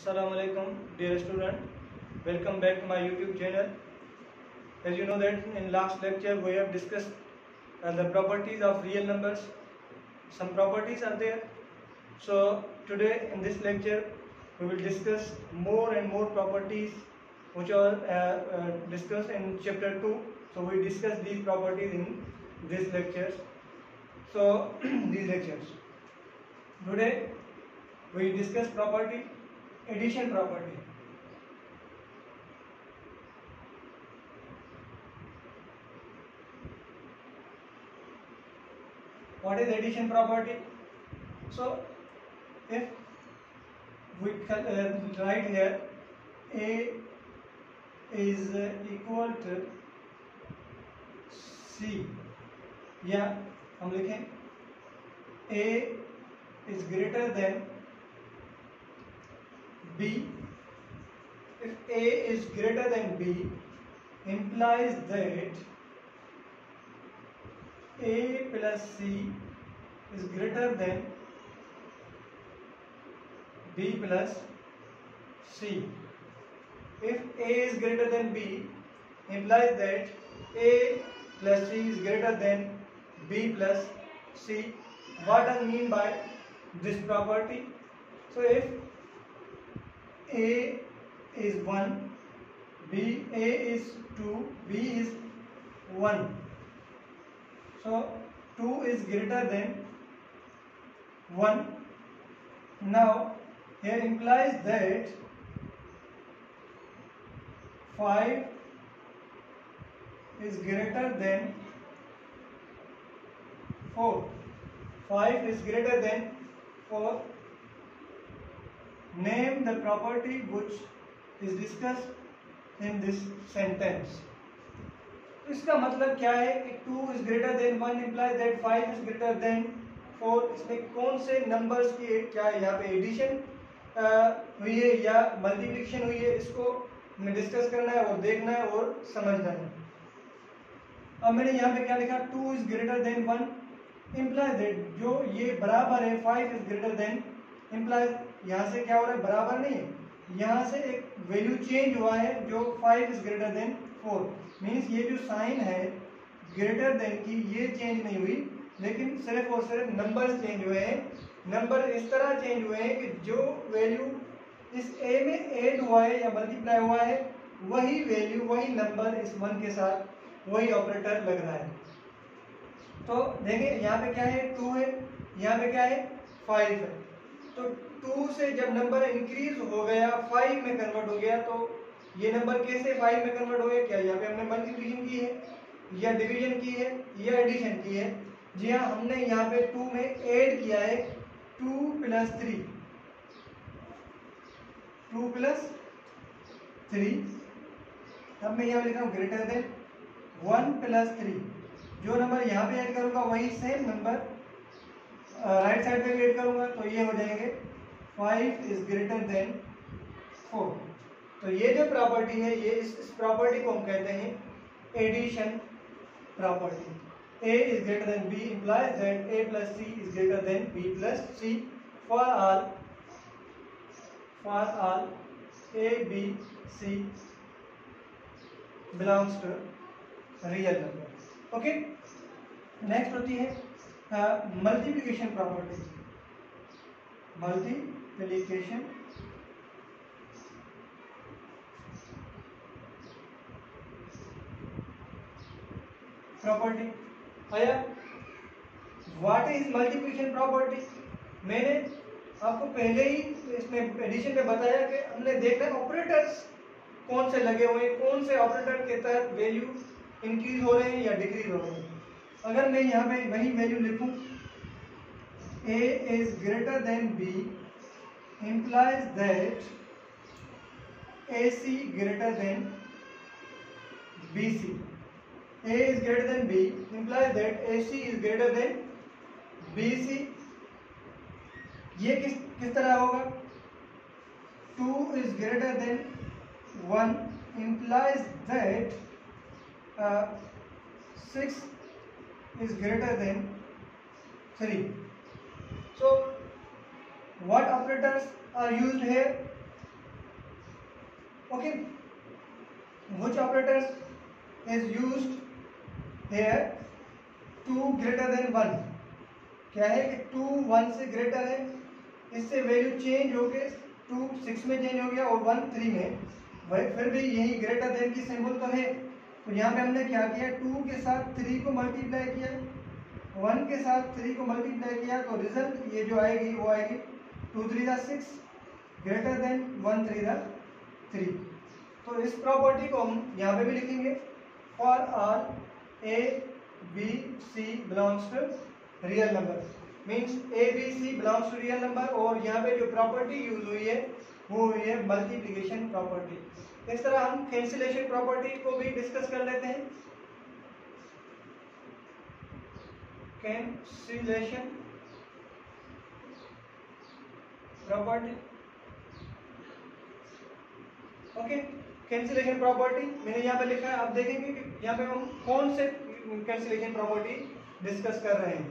Assalamu alaikum, dear student. Welcome back to my YouTube channel. As you know that in last lecture we have discussed the properties of real numbers. Some properties are there. So today in this lecture we will discuss more and more properties which are discussed in chapter 2. So we discuss these properties in these lectures. So these lectures. Today we discuss property, addition property. What is addition property? So if we write here A is equal to C, या हम लिखें A is greater than B. If A is greater than B, implies that A plus C is greater than B plus C. If A is greater than B, implies that A plus C is greater than B plus C. What I mean by this property? So if A is 1, A is 2, B is 1. So 2 is greater than 1. Now here implies that 5 is greater than 4. 5 is greater than 4. Name the property which is discussed in this sentence. इसका मतलब क्या है कि 2 is greater than 1 implies that 5 is greater than 4. इसमें कौन से numbers की क्या है, यहाँ पे एडिशन हुई है या मल्टीप्लिकेशन हुई है, इसको हमें डिस्कस करना है और देखना है और समझना है. अब मैंने यहाँ पे क्या लिखा, 2 is greater than 1 implies that जो ये बराबर है 5 is greater than implies यहाँ से क्या हो रहा है, बराबर नहीं है, यहाँ से एक वैल्यू चेंज हुआ है जो 5 is greater than 4. मीन्स ये जो साइन है ग्रेटर देन की ये चेंज नहीं हुई, लेकिन सिर्फ और सिर्फ नंबर्स चेंज हुए हैं. नंबर इस तरह चेंज हुए हैं कि जो वैल्यू इस ए में ऐड हुआ है या मल्टीप्लाई हुआ है वही वैल्यू वही नंबर इस 1 के साथ वही ऑपरेटर लग रहा है. तो देखिए यहाँ पे क्या है, 2 है, यहाँ पे क्या है, 5 है. तो 2 से जब नंबर इंक्रीज हो गया 5 में कन्वर्ट हो गया, तो ये नंबर कैसे 5 में कन्वर्ट हो गया? क्या यहाँ पे हमने मल्टीप्लिकेशन की है या डिवीजन की है या एडिशन की है? जी हाँ, हमने यहाँ पे 2 में ऐड किया है 2 प्लस 3. 2 प्लस 3. अब मैं यहाँ लिखा हूँ ग्रेटर देन 1 प्लस 3. जो नंबर यहाँ पे ऐड करूँगा वही सेम नंबर राइट साइड पे भी ऐड करूँगा, तो ये हो जाएंगे 5 इज ग्रेटर देन 4. तो ये जो प्रॉपर्टी है, ये इस प्रॉपर्टी को हम कहते हैं addition property. A is greater than B implies that A plus C is greater than B plus C for all A, B, C belongs to real number. Okay. Next होती है multiplication property. Multiplication property आया. What is multiplication property? मैंने आपको पहले ही इसमें addition में बताया कि हमने देखना है ऑपरेटर्स कौन से लगे हुए हैं, कौन से ऑपरेटर के तहत वैल्यू इंक्रीज हो रहे हैं या डिक्रीज हो रहे हैं. अगर मैं यहाँ पे वही वैल्यू लिखूं, A is greater than B implies that AC greater than BC. A is greater than B implies that AC is greater than BC. ये किस तरह होगा? 2 is greater than 1 implies that 6 is greater than 3. So what operators are used here? Okay, which operators is used here? 2 greater than 1, क्या है कि 2 1 से greater है, इससे वैल्यू चेंज हो गए, 2 6 में चेंज हो गया और 1 3 में, फिर भी यही ग्रेटर देन की सिंबल तो है। तो यहाँ पे हमने क्या किया, 2 के साथ 3 को मल्टीप्लाई किया, 1 के साथ 3 को मल्टीप्लाई किया, तो रिजल्ट ये जो आएगी वो आएगी 2 3 दा 6 ग्रेटर देन 1 3 दा 3। तो इस प्रॉपर्टी को हम यहाँ पे भी लिखेंगे, for R A B C belongs to real number, means A B C belongs to real number. और यहाँ पे जो प्रॉपर्टी यूज हुई है वो हुई है मल्टीप्लिकेशन प्रॉपर्टी। इस तरह हम कैंसिलेशन प्रॉपर्टी को भी डिस्कस कर लेते हैं। Cancellation property, okay, cancellation property मैंने यहाँ पे लिखा है। आप देखेंगे कि यहाँ पे हम कौन से कैंसिलेशन प्रॉपर्टी डिस्कस कर रहे हैं।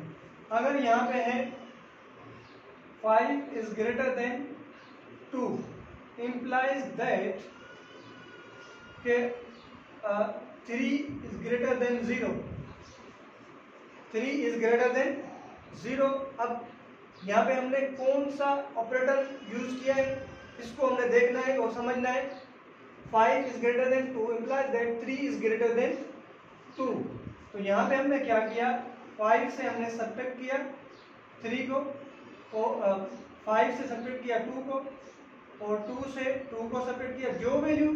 अगर यहाँ पे है 5 is greater than 2 implies that के 3 is greater than 0, 3 is greater than 0। अब यहाँ पे हमने कौन सा ऑपरेटर यूज किया है इसको हमने देखना है और समझना है। 5 is greater than 2 implies that 3 is greater than 2। तो यहाँ पे हमने क्या किया, 5 से हमने सब्ट्रैक्ट किया 3 को, और 5 से सब्ट्रैक्ट किया 2 को, और 2 से 2 को सब्ट्रैक्ट किया। जो वैल्यू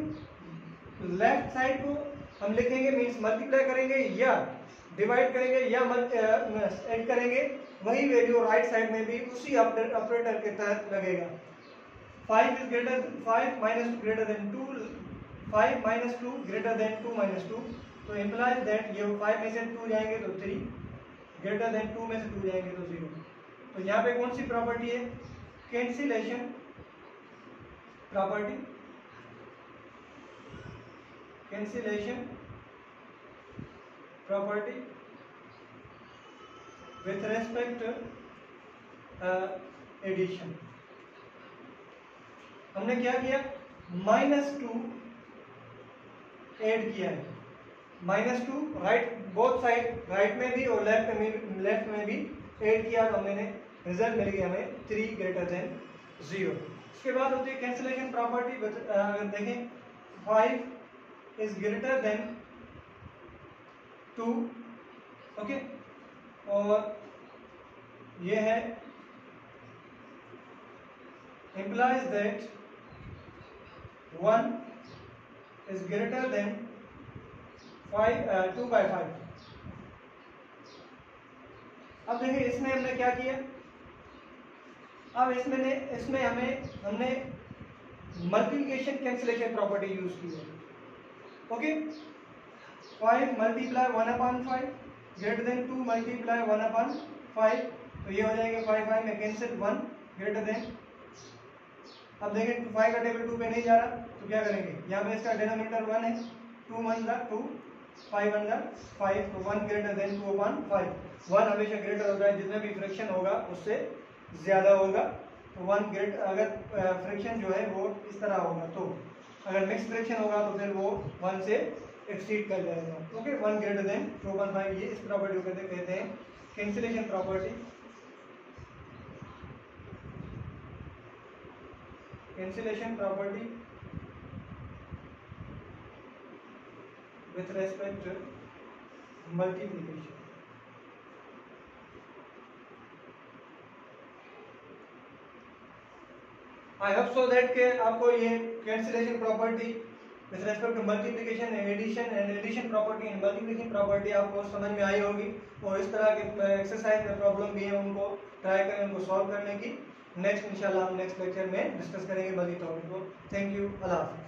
लेफ्ट साइड को हम लिखेंगे, मीन्स मल्टीप्लाई करेंगे या डिवाइड करेंगे या ऐड करेंगे, वही वैल्यू राइट साइड में भी उसी ऑपरेटर के तहत लगेगा। 5 is greater 5 minus 2 greater than 2, 5 minus 2 greater than 2 minus 2, तो implies that ये 5 में से 2 जाएंगे तो 3, greater than 2 में से 2 जाएंगे तो 0। तो यहाँ पे कौन सी प्रॉपर्टी है, cancellation property. Cancellation property with respect addition. हमने क्या किया, -2 ऐड किया है, -2 राइट, बोथ साइड राइट में भी और लेफ्ट में भी ऐड किया, तो हमने रिजल्ट मिल गया हमें 3 greater than 0। इसके बाद होती है कैंसिलेशन प्रॉपर्टी। अगर देखें 5 is greater than 2, ओके, और ये है implies that 1 is greater than 2/5। अब देखिए इसमें हमने क्या किया, अब इसमें हमने मल्टीप्लिकेशन कैंसिलेशन प्रॉपर्टी यूज की है, okay. 5 multiply 1/5 greater than 2 multiply 1/5, तो ये हो जाएगा 5 में कैंसिल 1 ग्रेटर देन। अब देखें 5 का टेबल 2 पे नहीं जा रहा, तो क्या करेंगे, यहाँ पे इसका डिनोमिनेटर 1 है, 2 1 जा 2, 5 1 जा 5, तो 1 ग्रेटर देन 2/5। 1 हमेशा ग्रेटर होता है, जितना भी फ्रैक्शन होगा उससे ज्यादा होगा। तो 1 ग्रेटर, अगर फ्रैक्शन जो है वो इस तरह होगा, तो अगर मिक्स फ्रैक्शन होगा तो फिर वो 1 से एक्सीड कर जाएगा, ओके। 1 ग्रेटर देन 2/5, ये इस प्रॉपर्टी को कहते हैं cancellation property. Cancellation property with respect to multiplication। I hope so that के आपको ये cancellation property with respect to multiplication and addition property and multiplication property आपको समझ में आई होगी। और इस तरह के एक्सरसाइज में प्रॉब्लम भी है, उनको ट्राई करें, उनको सॉल्व करने की। नेक्स्ट इंशाल्लाह हम नेक्स्ट लेक्चर में डिस्कस करेंगे बाकी टॉपिक को। थैंक यू, अल्लाह हाफिज़।